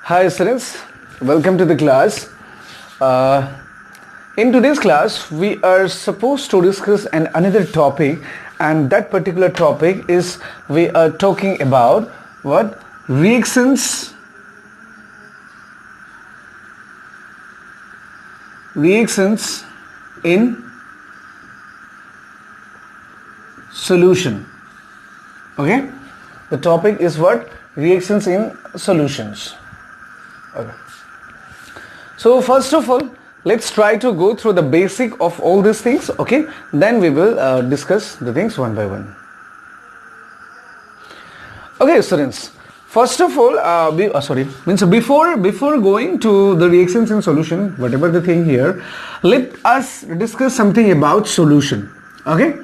Hi students, welcome to the class. In today's class, we are supposed to discuss another topic, and that particular topic is we are talking about what? Reactions in solution. Okay, the topic is what? Reactions in solutions. Okay. So first of all, let's try to go through the basic of all these things. Okay, then we will discuss the things one by one. Okay, students. First of all, before going to the reactions in solution, whatever the thing here, let us discuss something about solution. Okay.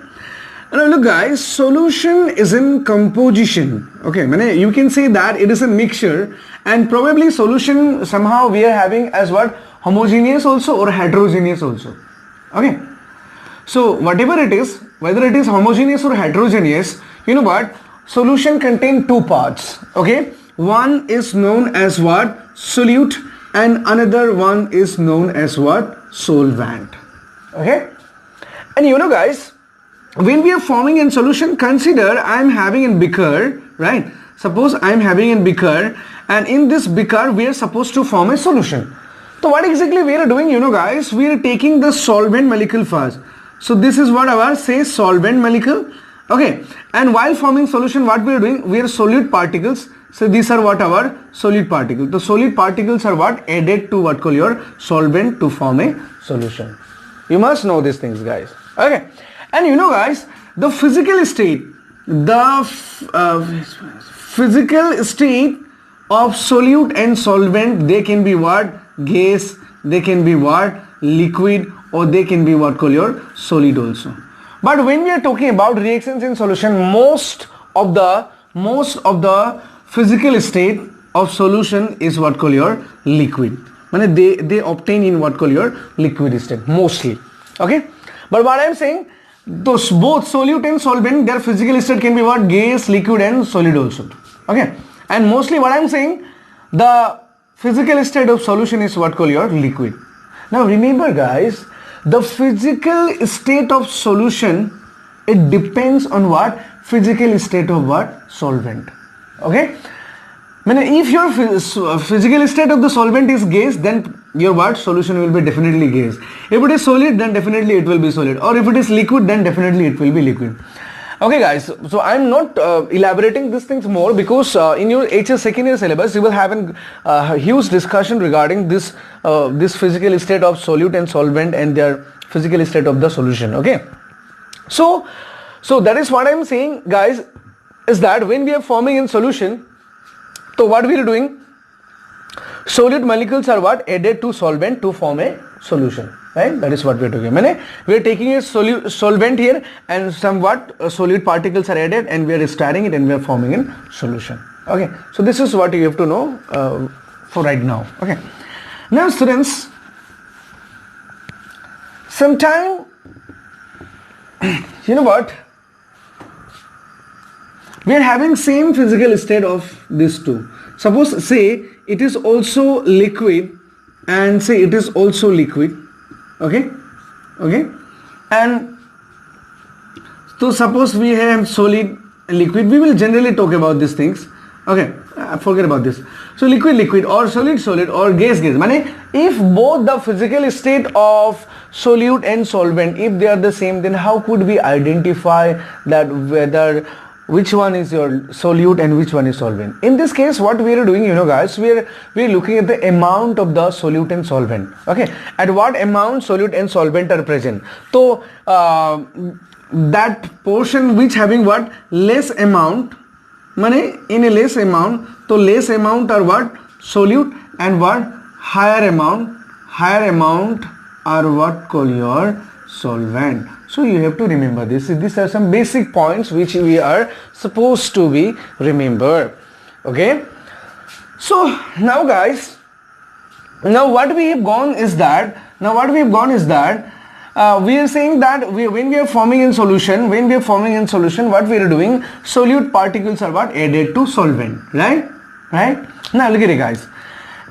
Now look guys, solution is in composition. Okay, you can say that it is a mixture, and probably solution somehow we are having as what? Homogeneous also or heterogeneous also. Okay, so whatever it is, whether it is homogeneous or heterogeneous, you know what? Solution contain two parts. Okay, one is known as what? Solute, and another one is known as what? Solvent. Okay, and you know guys, when we are forming in solution, consider I am having a beaker, right? Suppose I am having a beaker, and in this beaker we are supposed to form a solution. So what exactly we are doing, you know guys, we are taking the solvent molecule first. So this is what our say solvent molecule. Okay, and while forming solution, what we are doing, we are solute particles. So these are what our solute particles. The solute particles are what? Added to what call your solvent to form a solution. You must know these things, guys. Okay. And you know guys, the physical state of solute and solvent, they can be what? Gas, they can be what? Liquid, or they can be what call your solid also. But when we are talking about reactions in solution, most of the physical state of solution is what call your liquid. They obtain in what call your liquid state mostly. Okay, but what I am saying, those both solute and solvent, their physical state can be what? Gas, liquid and solid also. Okay, and mostly what I am saying, the physical state of solution is what call your liquid. Now remember guys, the physical state of solution, it depends on what? Physical state of what? Solvent. Okay, if your physical state of the solvent is gas, then your what? Solution will be definitely gas. If it is solid, then definitely it will be solid, or if it is liquid, then definitely it will be liquid. Okay guys, so I am not elaborating these things more, because in your HS second year syllabus you will have a huge discussion regarding this physical state of solute and solvent and their physical state of the solution. Okay, so that is what I am saying guys, is that when we are forming in solution, so what we are doing, solute molecules are what? Added to solvent to form a solution, right? That is what we are doing. We are taking a solvent here, and somewhat solute particles are added, and we are stirring it, and we are forming a solution. Okay, so this is what you have to know for right now. Okay, now students, sometime you know what, we are having same physical state of these two. Suppose say it is also liquid, and say it is also liquid. Okay, and so suppose we have solid, liquid, we will generally talk about these things. Okay, forget about this. So liquid or solid or gas. If both the physical state of solute and solvent, if they are the same, then how could we identify that whether which one is your solute and which one is solvent? In this case, what we are doing, you know guys, we are looking at the amount of the solute and solvent. Okay, at what amount solute and solvent are present. So that portion which having what? Less amount, in a less amount, so less amount are what? Solute, and what? Higher amount are what call your solvent. So you have to remember this. These are some basic points which we are supposed to be remember. Okay, so now guys, what we have gone is that we are saying that when we are forming in solution, what we are doing, solute particles are what? Added to solvent, right? Now look at it guys.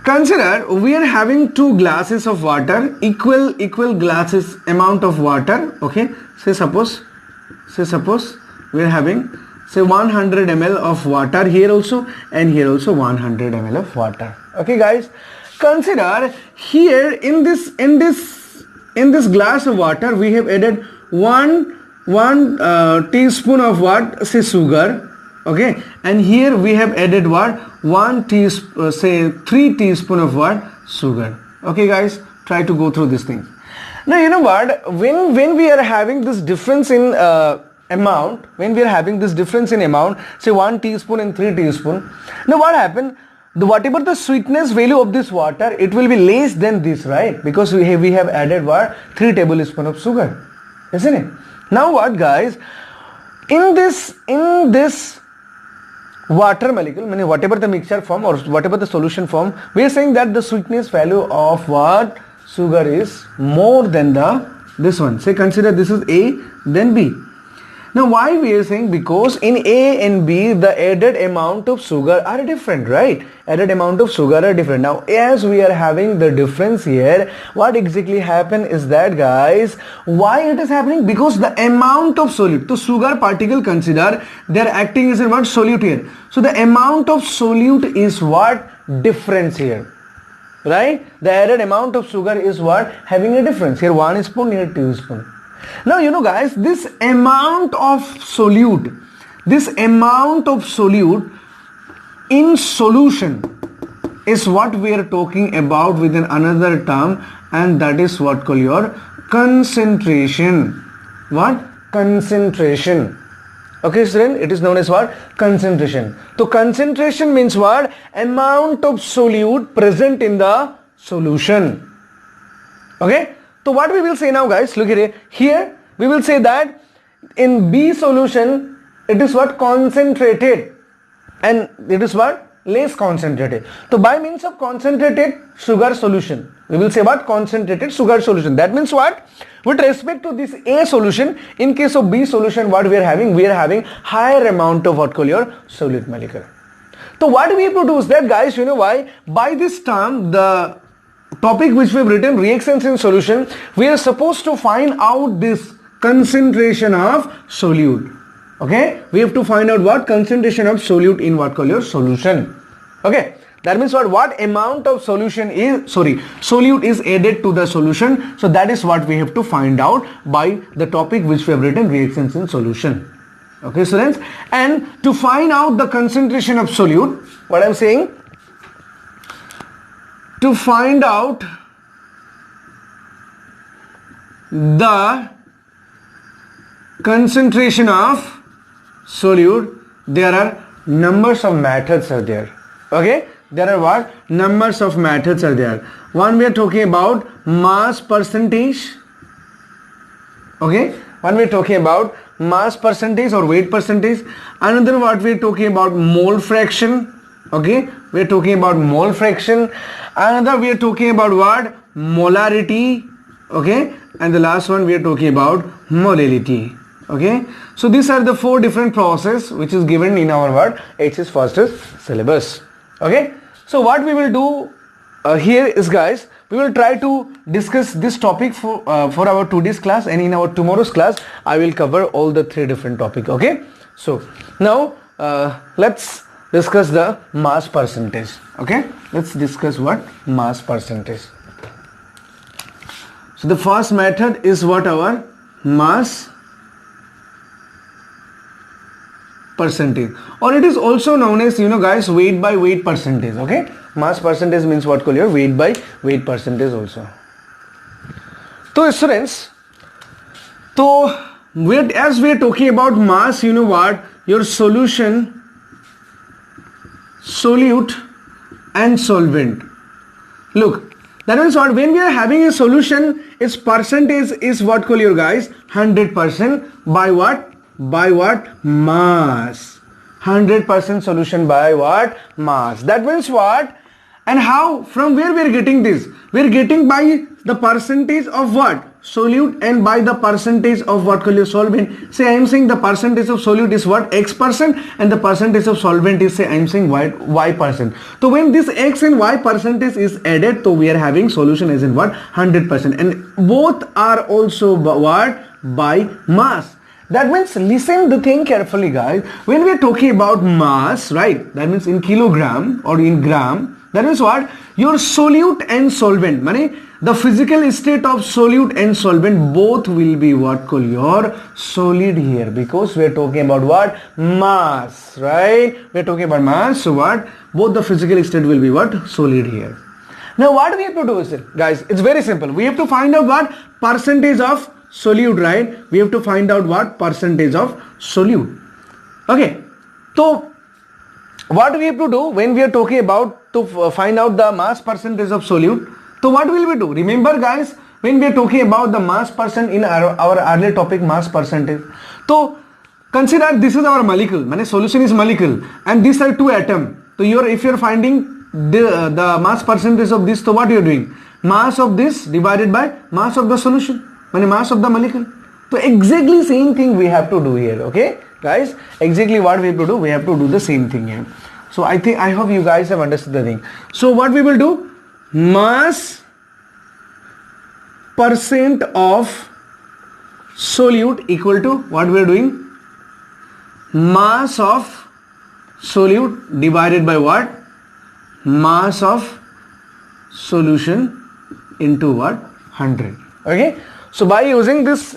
Consider we are having two glasses of water, equal glasses amount of water. Okay, say suppose we are having say 100 ml of water here also, and here also 100 ml of water. Okay guys, consider here in this glass of water we have added one teaspoon of what, say sugar. Okay, and here we have added what, 3 teaspoon of what, sugar. Okay guys, try to go through this thing. Now you know what, when we are having this difference in amount, say 1 teaspoon and 3 teaspoon, now what happened, whatever the sweetness value of this water, it will be less than this, right? Because we have added what, 3 tablespoon of sugar, isn't it? Now what guys, in this water molecule, meaning whatever the mixture form or whatever the solution form, we are saying that the sweetness value of what, sugar is more than this one. Say consider this is A, then B. Now why we are saying, because in A and B the added amount of sugar are different, right? Added amount of sugar are different. Now as we are having the difference here, what exactly happen is that guys, why it is happening? Because the amount of solute, the sugar particle, consider they are acting as a what, solute here. So the amount of solute is what, difference here, right? The added amount of sugar is what, having a difference here, 1 spoon, here 2 spoon. Now you know guys, this amount of solute in solution is what we are talking about with another term, and that is what called your concentration. What? Concentration. Okay student, it is known as what? Concentration. So concentration means what? Amount of solute present in the solution. Okay. So what we will say now guys, look at it. Here we will say that in B solution it is what? Concentrated, and it is what? Less concentrated. So by means of concentrated sugar solution, we will say what? Concentrated sugar solution. That means what? With respect to this A solution, in case of B solution, what we are having? We are having higher amount of what called your solute molecule. So what we produce that guys, you know why? By this term, the topic which we have written, reactions in solution, we are supposed to find out this concentration of solute. Okay, we have to find out what concentration of solute in what called your solution. Okay, that means what amount of solute is added to the solution. So that is what we have to find out by the topic which we have written, reactions in solution. Okay students, and to find out the concentration of solute, what I am saying, to find out the concentration of solute, there are numbers of methods are there. Okay, there are what? Numbers of methods are there. One we are talking about mass percentage. Okay, one we are talking about mass percentage or weight percentage. Another what we are talking about mole fraction. Okay, we are talking about mole fraction. Another we are talking about what? Molarity. Okay, and the last one we are talking about molality. Okay, so these are the 4 different processes which is given in our what? HS Foster's syllabus. Okay, so what we will do here is guys, we will try to discuss this topic for our today's class, and in our tomorrow's class I will cover all the 3 different topics. Okay, so now let's discuss the mass percentage. Okay, let's discuss what? Mass percentage. So the first method is what? Our mass percentage, or it is also known as, you know guys, weight by weight percentage. Okay, mass percentage means what called your weight by weight percentage also. So students, so as we are talking about mass, you know what, your solution, solute and solvent. Look, that means what, when we are having a solution, its percentage is what called your guys 100% by what? By what? Mass. 100% solution by what? Mass. That means what? And how? From where we are getting this? We are getting by the percentage of what? solute and by the percentage of what call your solvent. Say I am saying the percentage of solute is what, X% and the percentage of solvent is, say I am saying Y%. So when this X and Y percentage is added, so we are having solution as in what, 100%, and both are also what, by mass. That means, listen the thing carefully guys, when we are talking about mass, right, that means in kilogram or in gram, that means what, your solute and solvent, money, the physical state of solute and solvent both will be what call your solid here, because we are talking about what, mass, right, we are talking about mass. So what, both the physical state will be what, solid here. Now what we have to do is, guys, it's very simple. We have to find out what percentage of solute, right? We have to find out what percentage of solute. Okay, so what we have to do when we are talking about to find out the mass percentage of solute, so what will we do? Remember guys, when we are talking about the mass percent in our earlier topic, mass percentage, so consider this is our molecule, mean solution is molecule and these are two atoms. So if you are finding the mass percentage of this, so what you are doing? Mass of this divided by mass of the solution, mean mass of the molecule. So exactly same thing we have to do here, okay guys, exactly what we have to do, we have to do the same thing here. So I hope you guys have understood the thing. So what we will do, mass percent of solute equal to what we are doing, mass of solute divided by what, mass of solution into what, 100. Okay, so by using this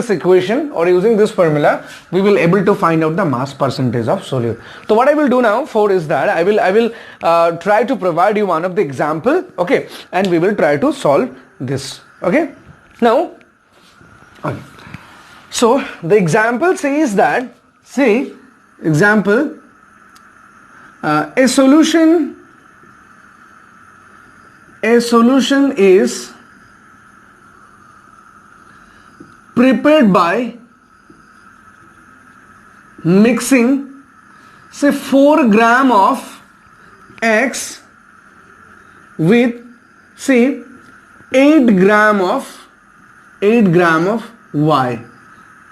equation or using this formula, we will able to find out the mass percentage of solute. So what I will do now for is that I will try to provide you one of the example, okay, and we will try to solve this. Okay, now, okay, so the example says that, say example, a solution is prepared by mixing, say 4 gram of X with, say 8 gram of Y.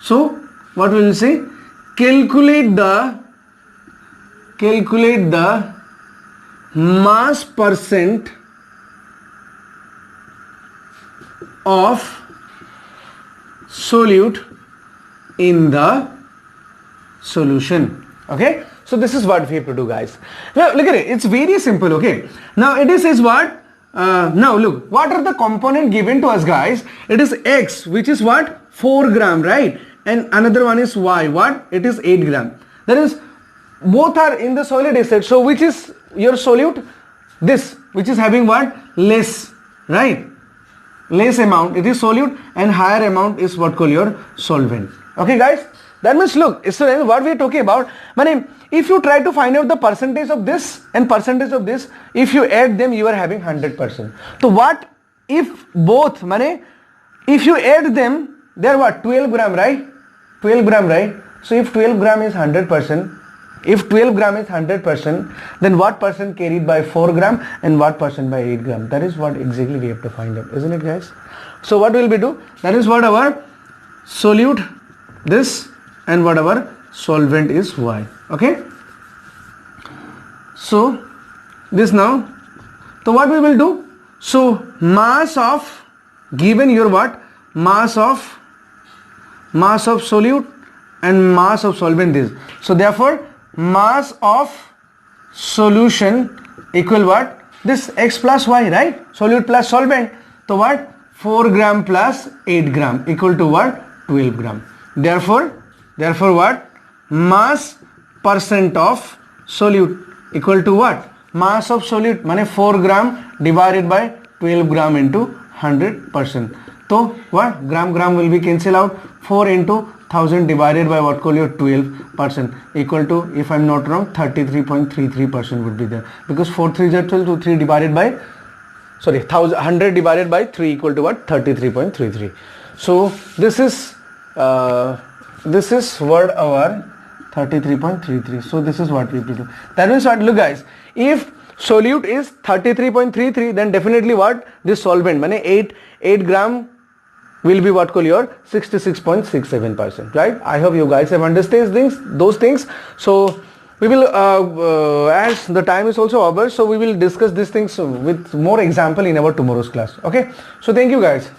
So what we will say, calculate the mass percent of solute in the solution. Okay, so this is what we have to do guys. Now look at it, it's very simple. Okay, now it is what, now look, what are the component given to us guys? It is X, which is what, 4 gram, right, and another one is Y, what, it is 8 gram. That is, both are in the solid state. So which is your solute? This, which is having what, less, right, less amount, it is solute, and higher amount is what call your solvent. Okay guys, that means look, students, what we are talking about, if you try to find out the percentage of this and percentage of this, if you add them, you are having 100%. So what if both, if you add them, they are what, 12 gram, right, 12 gram, right. So if 12 gram is 100%, if 12 gram is 100%, then what percent carried by 4 gram and what percent by 8 gram? That is what exactly we have to find out, isn't it guys? So what will we do? That is what our solute this and what our solvent is Y. Okay. So this now, so what we will do? So mass of, given your what, mass of solute and mass of solvent is. So therefore mass of solution equal what, this X plus Y, right, solute plus solvent. So what, 4 gram plus 8 gram equal to what, 12 gram. Therefore what, mass percent of solute equal to what, mass of solute, 4 gram divided by 12 gram into 100%. So what, gram will be cancel out, 4 into 1000 divided by what call your 12% equal to, if I am not wrong, 33.33% would be there, because 4 3 is 12, so 3 divided by, sorry, 100 divided by 3 equal to what, 33.33. So this is what our 33.33. So this is what we have to do. That means what, look guys, if solute is 33.33, then definitely what, this solvent, 8 gram will be what call your 66.67%, right? I hope you guys have understood those things. So we will as the time is also over, so we will discuss these things with more example in our tomorrow's class. Okay, so thank you guys.